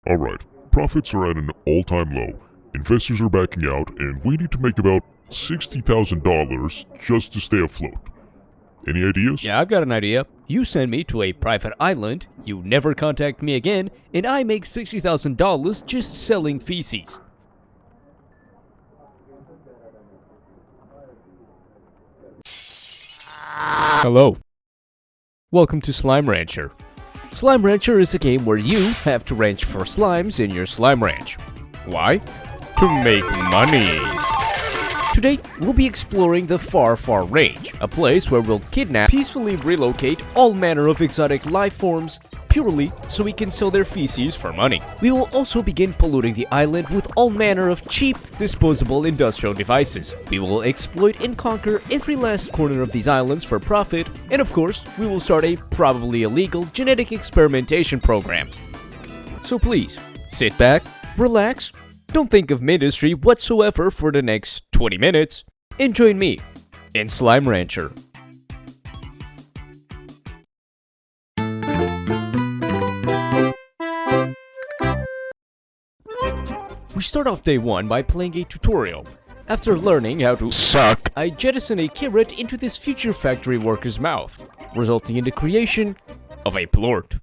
Alright, profits are at an all-time low, investors are backing out, and we need to make about $60,000 just to stay afloat. Any ideas? Yeah, I've got an idea. You send me to a private island, you never contact me again, and I make $60,000 just selling feces. Hello. Welcome to Slime Rancher. Slime Rancher is a game where you have to ranch for slimes in your slime ranch. Why? To make money. Today, we'll be exploring the Far Far Range, a place where we'll kidnap, peacefully relocate all manner of exotic life forms purely so we can sell their feces for money. We will also begin polluting the island with all manner of cheap, disposable industrial devices. We will exploit and conquer every last corner of these islands for profit, and of course, we will start a probably illegal genetic experimentation program. So please, sit back, relax, don't think of ministry whatsoever for the next 20 minutes, and join me in Slime Rancher. We start off day 1 by playing a tutorial. After learning how to suck, I jettison a carrot into this future factory worker's mouth, resulting in the creation of a plort.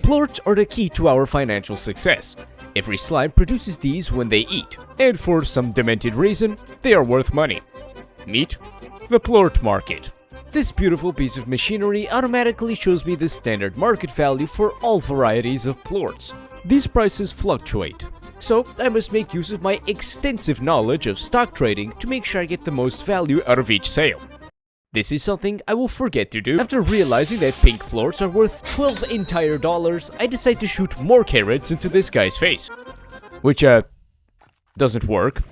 Plorts are the key to our financial success. Every slime produces these when they eat, and for some demented reason, they are worth money. Meet the plort market. This beautiful piece of machinery automatically shows me the standard market value for all varieties of plorts. These prices fluctuate, so I must make use of my extensive knowledge of stock trading to make sure I get the most value out of each sale. This is something I will forget to do. After realizing that pink plorts are worth 12 entire dollars, I decide to shoot more carrots into this guy's face. Which, doesn't work.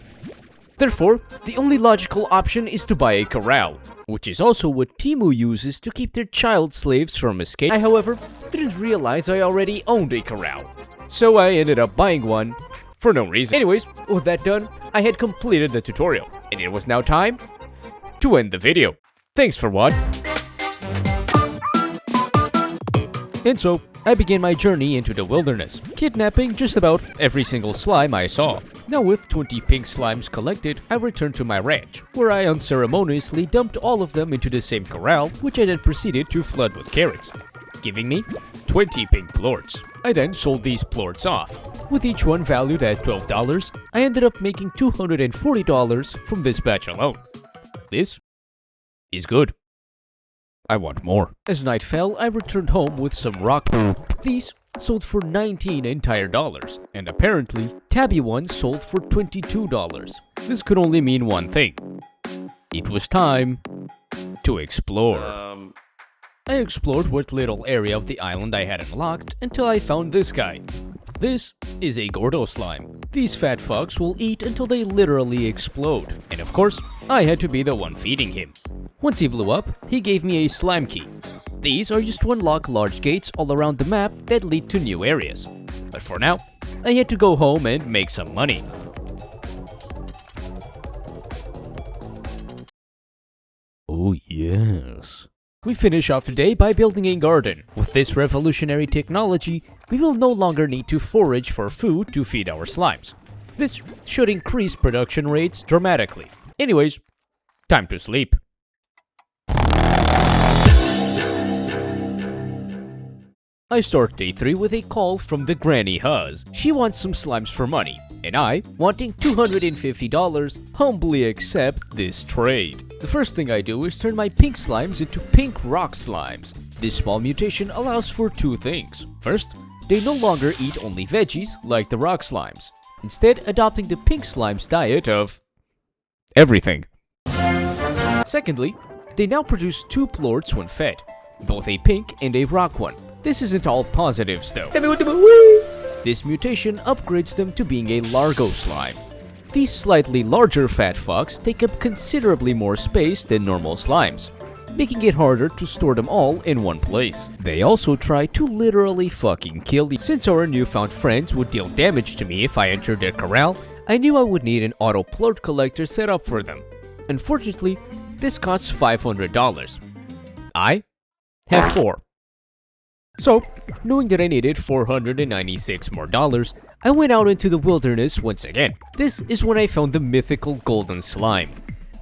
Therefore, the only logical option is to buy a corral, which is also what Temu uses to keep their child slaves from escape. I, however, didn't realize I already owned a corral, so I ended up buying one for no reason. Anyways, with that done, I had completed the tutorial, and it was now time to end the video. Thanks for watching. And so, I began my journey into the wilderness, kidnapping just about every single slime I saw. Now with 20 pink slimes collected, I returned to my ranch, where I unceremoniously dumped all of them into the same corral, which I then proceeded to flood with carrots, giving me 20 pink plorts. I then sold these plorts off. With each one valued at $12, I ended up making $240 from this batch alone. This is good. I want more. As night fell, I returned home with some rock. These sold for 19 entire dollars, and apparently, tabby ones sold for $22. This could only mean one thing. It was time to explore. I explored what little area of the island I had unlocked until I found this guy. This is a Gordo slime. These fat fucks will eat until they literally explode, and of course, I had to be the one feeding him. Once he blew up, he gave me a slime key. These are used to unlock large gates all around the map that lead to new areas. But for now, I had to go home and make some money. Oh yes. We finish off today by building a garden. With this revolutionary technology, we will no longer need to forage for food to feed our slimes. This should increase production rates dramatically. Anyways, time to sleep. I start day 3 with a call from the Granny Huz. She wants some slimes for money, and I, wanting $250, humbly accept this trade. The first thing I do is turn my pink slimes into pink rock slimes. This small mutation allows for 2 things. First, they no longer eat only veggies like the rock slimes, instead adopting the pink slime's diet of everything. Secondly, they now produce 2 plorts when fed, both a pink and a rock one. This isn't all positives though. This mutation upgrades them to being a Largo slime. These slightly larger fat fucks take up considerably more space than normal slimes, making it harder to store them all in one place. They also try to literally fucking kill me. Since our newfound friends would deal damage to me if I entered their corral, I knew I would need an auto plort collector set up for them. Unfortunately, this costs $500. I have 4. So, knowing that I needed $496 more, I went out into the wilderness once again. This is when I found the mythical golden slime.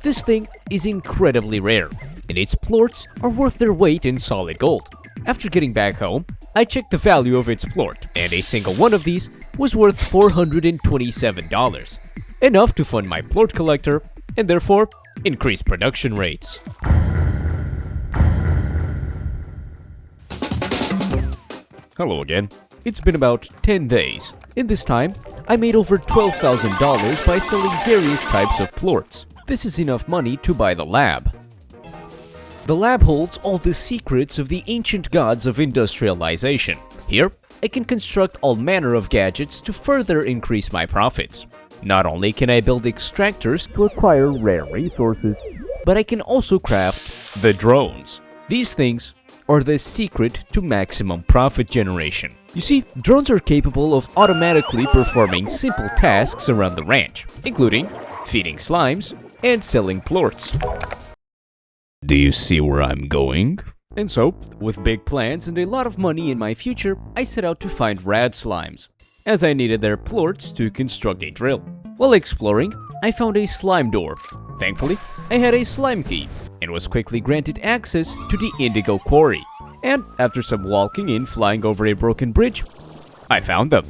This thing is incredibly rare, and its plorts are worth their weight in solid gold. After getting back home, I checked the value of its plort, and a single one of these was worth $427. Enough to fund my plort collector, and therefore increase production rates. Hello again. It's been about 10 days. In this time, I made over $12,000 by selling various types of plorts. This is enough money to buy the lab. The lab holds all the secrets of the ancient gods of industrialization. Here, I can construct all manner of gadgets to further increase my profits. Not only can I build extractors to acquire rare resources, but I can also craft the drones. These things are the secret to maximum profit generation. You see, drones are capable of automatically performing simple tasks around the ranch, including feeding slimes and selling plorts. Do you see where I'm going? And so, with big plans and a lot of money in my future, I set out to find rad slimes, as I needed their plorts to construct a drill. While exploring, I found a slime door. Thankfully, I had a slime key, and was quickly granted access to the Indigo Quarry. And after some walking and flying over a broken bridge, I found them.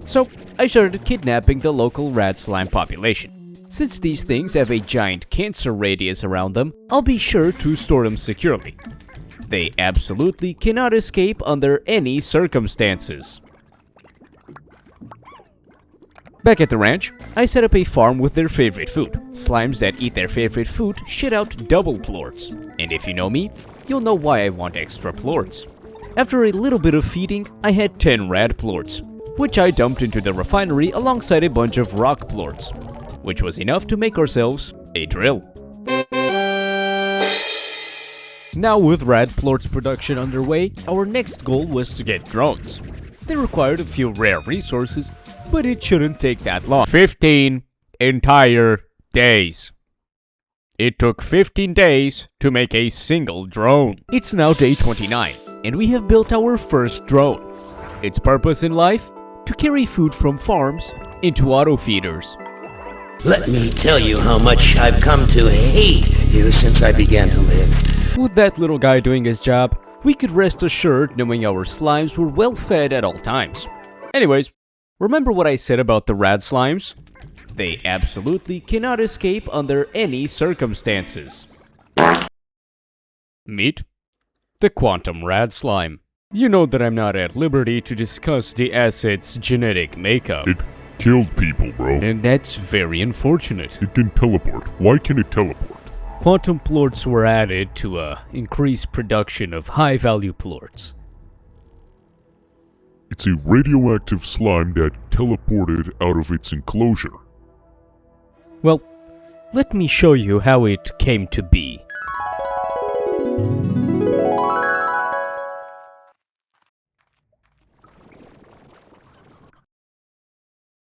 So, I started kidnapping the local rad slime population. Since these things have a giant cancer radius around them, I'll be sure to store them securely. They absolutely cannot escape under any circumstances. Back at the ranch, I set up a farm with their favorite food. Slimes that eat their favorite food shit out double plorts. And if you know me, you'll know why I want extra plorts. After a little bit of feeding, I had 10 rad plorts, which I dumped into the refinery alongside a bunch of rock plorts, which was enough to make ourselves a drill. Now with rad plorts production underway, our next goal was to get drones. They required a few rare resources, but it shouldn't take that long. 15 entire days. It took 15 days to make a single drone. It's now day 29, and we have built our first drone. Its purpose in life? To carry food from farms into auto feeders. Let me tell you how much I've come to hate you since I began to live. With that little guy doing his job, we could rest assured knowing our slimes were well fed at all times. Anyways, remember what I said about the rad slimes? They absolutely cannot escape under any circumstances. Meet the quantum rad slime. You know that I'm not at liberty to discuss the asset's genetic makeup. It killed people, bro. And that's very unfortunate. It can teleport. Why can it teleport? Quantum plorts were added to increase production of high-value plorts. It's a radioactive slime that teleported out of its enclosure. Well, let me show you how it came to be.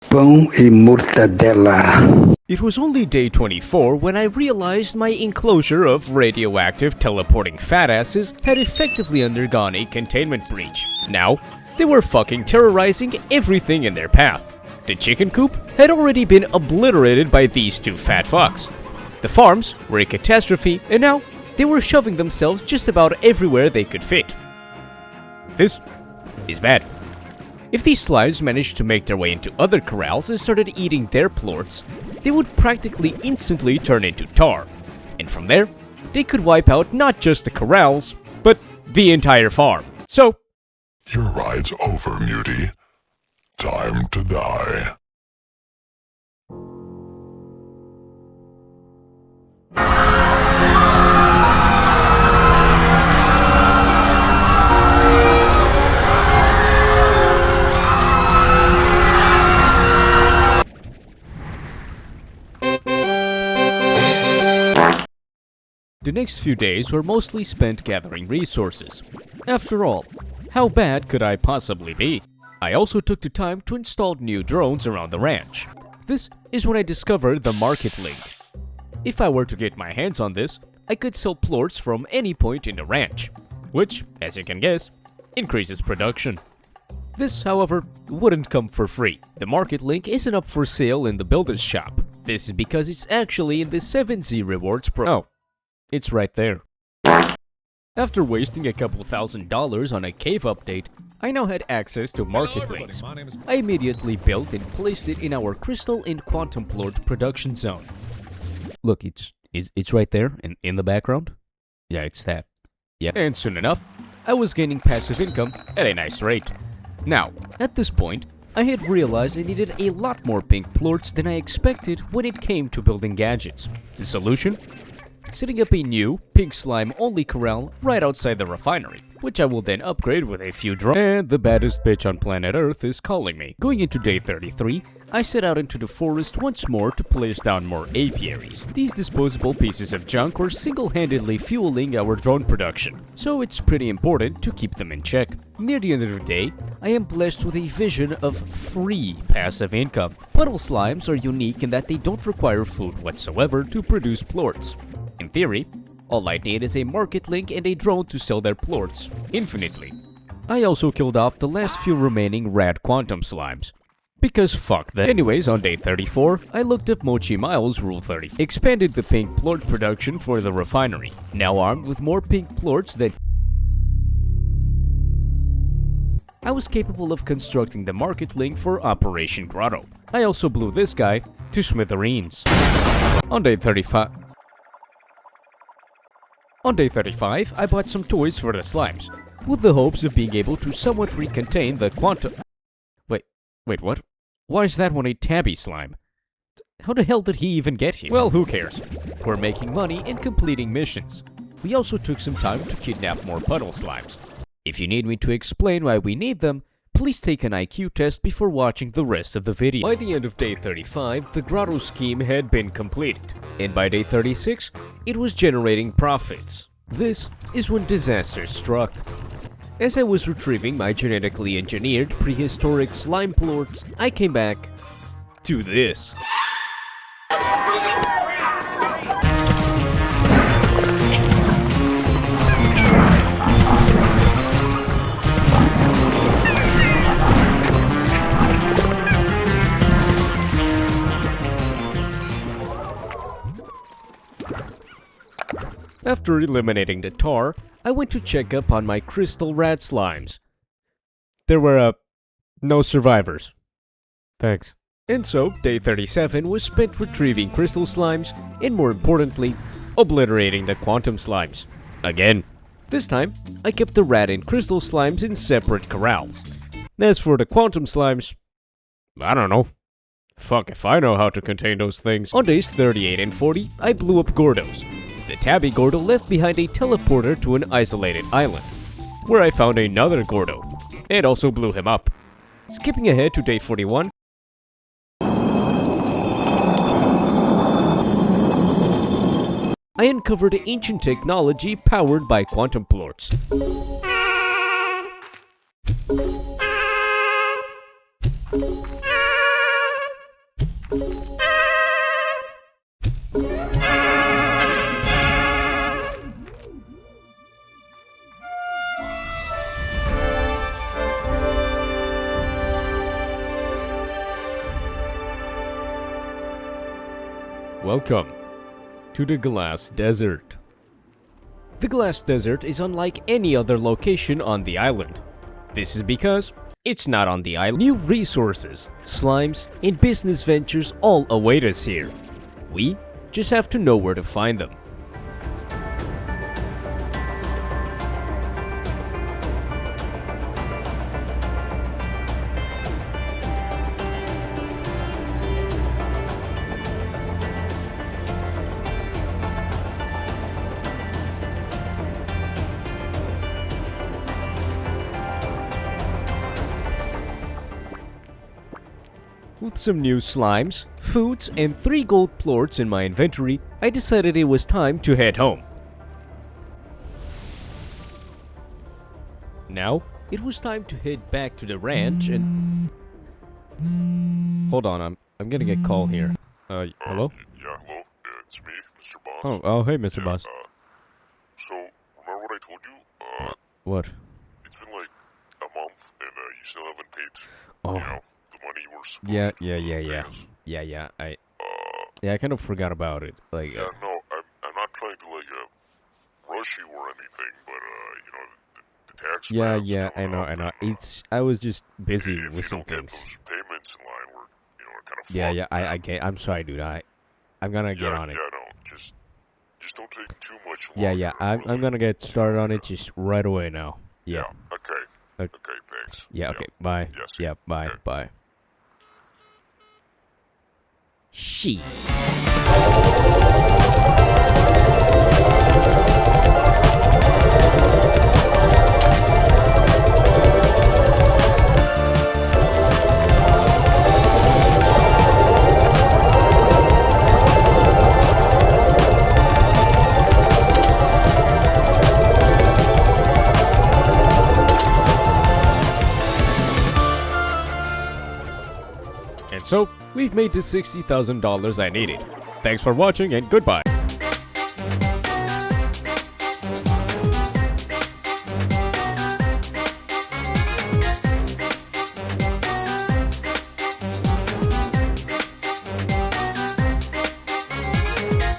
Pão e mortadela. It was only day 24 when I realized my enclosure of radioactive teleporting fat asses had effectively undergone a containment breach. Now, they were fucking terrorizing everything in their path. The chicken coop had already been obliterated by these two fat fucks. The farms were a catastrophe, and now they were shoving themselves just about everywhere they could fit. This is bad. If these slimes managed to make their way into other corrals and started eating their plorts, they would practically instantly turn into tar. And from there, they could wipe out not just the corrals, but the entire farm. So, your ride's over, Mutie. Time to die. the next few days were mostly spent gathering resources. After all, how bad could I possibly be? I also took the time to install new drones around the ranch. This is when I discovered the market link. If I were to get my hands on this, I could sell plorts from any point in the ranch. which, as you can guess, increases production. This, however, wouldn't come for free. The market link isn't up for sale in the builder's shop. This is because it's actually in the 7Z rewards Oh, it's right there. After wasting a couple $1,000s on a cave update, I now had access to market links. I immediately built and placed it in our crystal and quantum plort production zone. Look, it's right there in the background. Yeah, it's that. Yeah. And soon enough, I was gaining passive income at a nice rate. Now, at this point, I had realized I needed a lot more pink plorts than I expected when it came to building gadgets. The solution? Setting up a new, pink slime-only corral right outside the refinery, which I will then upgrade with a few drones. And the baddest bitch on planet Earth is calling me. Going into day 33, I set out into the forest once more to place down more apiaries. These disposable pieces of junk were single-handedly fueling our drone production, so it's pretty important to keep them in check. Near the end of the day, I am blessed with a vision of free passive income. Puddle slimes are unique in that they don't require food whatsoever to produce plorts. In theory, all I need is a market link and a drone to sell their plorts infinitely. I also killed off the last few remaining rad quantum slimes. Because fuck that. Anyways, on day 34, I looked up Mochi Miles' Rule 30. Expanded the pink plort production for the refinery. Now armed with more pink plorts than I was capable of constructing the market link for Operation Grotto. I also blew this guy to smithereens. On day 35, I bought some toys for the slimes, with the hopes of being able to somewhat recontain the quantum. Wait, what? Why is that one a tabby slime? How the hell did he even get here? Well, who cares? We're making money and completing missions. We also took some time to kidnap more puddle slimes. If you need me to explain why we need them, please take an IQ test before watching the rest of the video. By the end of day 35, the grotto scheme had been completed, and by day 36, it was generating profits. This is when disaster struck. As I was retrieving my genetically engineered prehistoric slime plorts, I came back to this. After eliminating the tar, I went to check up on my crystal rat slimes. There were, no survivors. Thanks. And so, day 37 was spent retrieving crystal slimes, and more importantly, obliterating the quantum slimes. Again. This time, I kept the rat and crystal slimes in separate corrals. As for the quantum slimes, I don't know. Fuck if I know how to contain those things. On days 38 and 40, I blew up Gordos. The tabby Gordo left behind a teleporter to an isolated island, where I found another Gordo, and also blew him up. Skipping ahead to day 41, I uncovered ancient technology powered by quantum plorts. Welcome to the Glass Desert. The Glass Desert is unlike any other location on the island. This is because it's not on the island. New resources, slimes, and business ventures all await us here. We just have to know where to find them. With some new slimes, foods, and 3 gold plorts in my inventory, I decided it was time to head home. Now, it was time to head back to the ranch and... Hold on, I'm gonna get called here. Hello? Yeah, hello. It's me, Mr. Boss. Oh, hey, Mr. Boss. So, remember what I told you? What? It's been like a month, and you still haven't paid, Oh. you know, the money you were supposed Yeah, to yeah. pay us. Yeah, yeah, I kind of forgot about it. Like, Yeah, no, I'm not trying to, like, rush you or anything, but, you know, the tax yeah, man's yeah, I coming know, up, I know. and, I was just busy if with you some don't get things. those payments in line, we're, you know, kind of Yeah, fucked, yeah, man. I get. I'm sorry, dude. I'm gonna get on it. Yeah, no, just don't take too much Yeah, longer. yeah, I'm gonna get started on it just right away now. Yeah. Okay. Okay. Okay, thanks. Yeah, okay. Bye. Yes. Yeah, bye. Okay. Bye. She. And so, we've made the $60,000 I needed. Thanks for watching and goodbye.